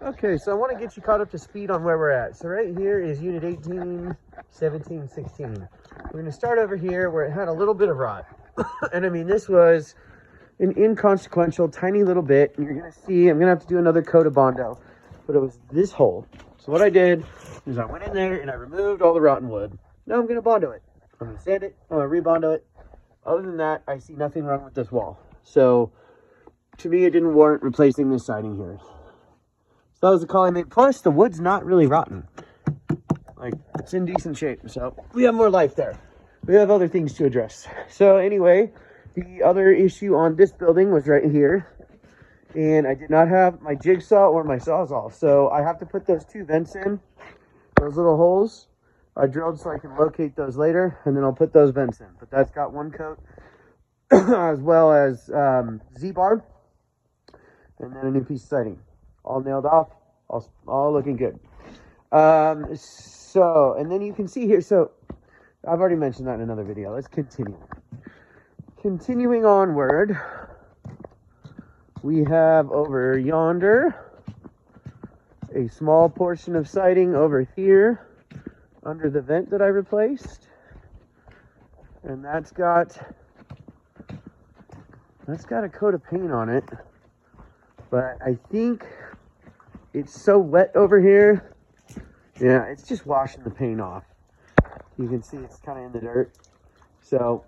Okay, so I want to get you caught up to speed on where we're at. So right here is unit 18, 17, 16. We're going to start over here where it had a little bit of rot. And I mean, this was an inconsequential, tiny little bit. And you're going to see, I'm going to have to do another coat of Bondo. But it was this hole. So what I did is I went in there and I removed all the rotten wood. Now I'm going to Bondo it. I'm going to sand it. I'm going to re-Bondo it. Other than that, I see nothing wrong with this wall. So to me, it didn't warrant replacing this siding here. So that was the call I made. Plus, the wood's not really rotten. Like, it's in decent shape. So we have more life there. We have other things to address. So anyway, the other issue on this building was right here. And I did not have my jigsaw or my Sawzall. So I have to put those two vents in. Those little holes. I drilled so I can locate those later. And then I'll put those vents in. But that's got one coat. As well as Z-bar. And then a new piece of siding. All nailed off, all looking good. So, and then you can see here, so I've already mentioned that in another video. Let's continue. Continuing onward, we have over yonder a small portion of siding over here under the vent that I replaced. And that's got a coat of paint on it. But I think it's so wet over here. Yeah, it's just washing the paint off. You can see it's kind of in the dirt. So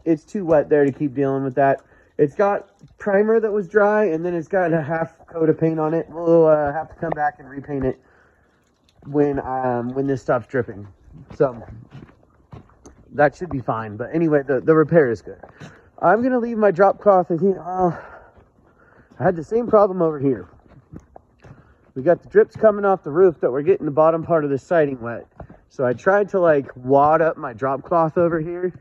it's too wet there to keep dealing with that. It's got primer that was dry, and then it's got a half coat of paint on it. We'll have to come back and repaint it when this stuff's dripping. So that should be fine. But anyway, the repair is good. I'm going to leave my drop cloth. I think, I had the same problem over here. We got the drips coming off the roof that we're getting the bottom part of the siding wet. So I tried to like wad up my drop cloth over here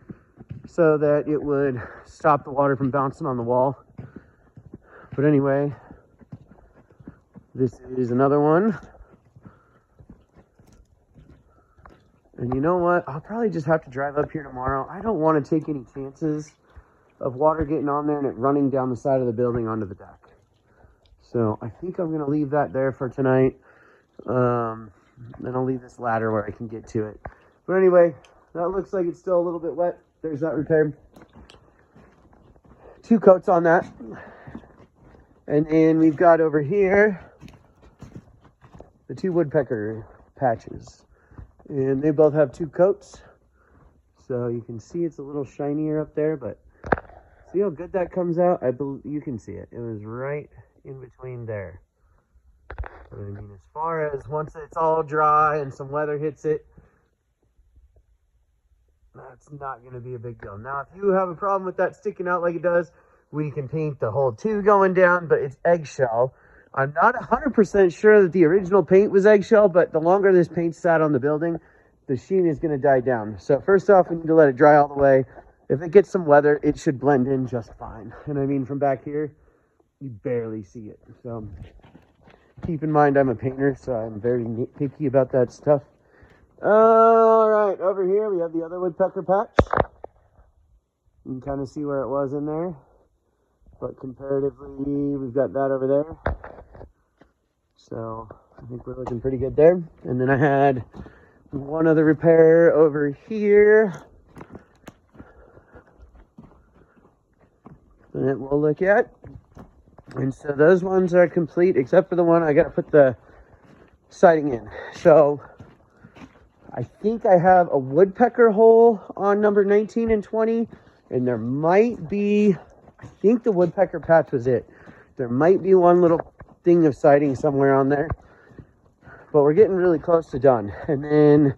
so that it would stop the water from bouncing on the wall. But anyway, this is another one. And you know what? I'll probably just have to drive up here tomorrow. I don't want to take any chances of water getting on there and it running down the side of the building onto the deck. So I think I'm going to leave that there for tonight. Then I'll leave this ladder where I can get to it. But anyway, that looks like it's still a little bit wet. There's that repair. 2 coats on that. And then we've got over here the 2 woodpecker patches. And they both have 2 coats. So you can see it's a little shinier up there, but see how good that comes out? I believe you can see it. It was right in between there. But I mean, as far as once it's all dry and some weather hits it, that's not going to be a big deal. Now, if you have a problem with that sticking out like it does, we can paint the whole 2 going down, but it's eggshell. I'm not 100% sure that the original paint was eggshell, but the longer this paint sat on the building, the sheen is going to die down. So first off, we need to let it dry all the way. If it gets some weather, it should blend in just fine. And I mean, from back here, you barely see it. So keep in mind, I'm a painter, so I'm very picky about that stuff. All right, over here, we have the other woodpecker patch. You can kind of see where it was in there. But comparatively, we've got that over there. So I think we're looking pretty good there. And then I had one other repair over here that we'll look at. And so those ones are complete, except for the one I got to put the siding in. So I think I have a woodpecker hole on number 19 and 20. And there might be, I think the woodpecker patch was it. There might be one little thing of siding somewhere on there. But we're getting really close to done. And then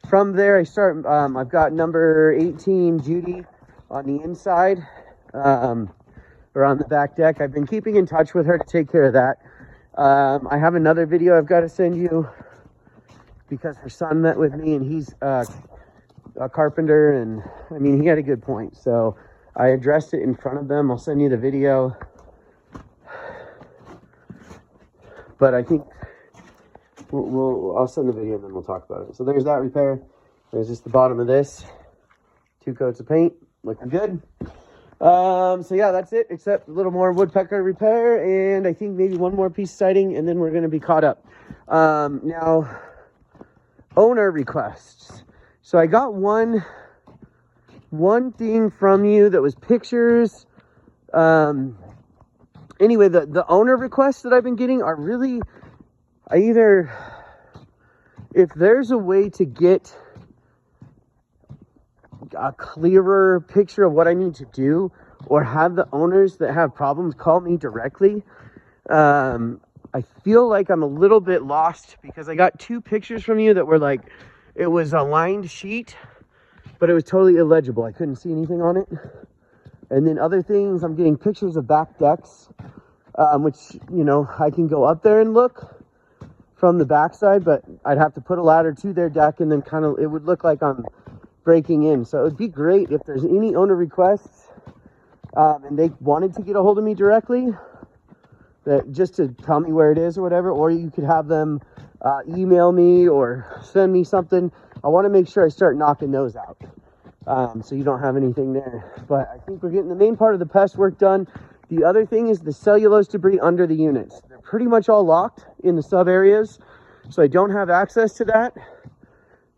from there I start, I've got number 18 Judy on the inside. Or on the back deck. I've been keeping in touch with her to take care of that. I have another video I've got to send you because her son met with me and he's a carpenter, and I mean, he had a good point. So I addressed it in front of them. I'll send you the video. But I think I'll send the video and then we'll talk about it. So there's that repair. There's just the bottom of this. 2 coats of paint. Looking good. So yeah, that's it, except a little more woodpecker repair, and I think maybe one more piece of siding, and then we're going to be caught up. Now, owner requests. So I got one thing from you that was pictures. Anyway, the owner requests that I've been getting are really, if there's a way to get a clearer picture of what I need to do, or have the owners that have problems call me directly. I feel like I'm a little bit lost because I got 2 pictures from you that were like, it was a lined sheet, but it was totally illegible. I couldn't see anything on it. And then other things, I'm getting pictures of back decks, which, you know, I can go up there and look from the backside, but I'd have to put a ladder to their deck, and then kind of, it would look like I'm breaking in. So it would be great if there's any owner requests, and they wanted to get a hold of me directly, that just to tell me where it is or whatever, or you could have them email me or send me something. I want to make sure I start knocking those out, so you don't have anything there. But I think we're getting the main part of the pest work done. The other thing is the cellulose debris under the units. They're pretty much all locked in the sub areas, so I don't have access to that.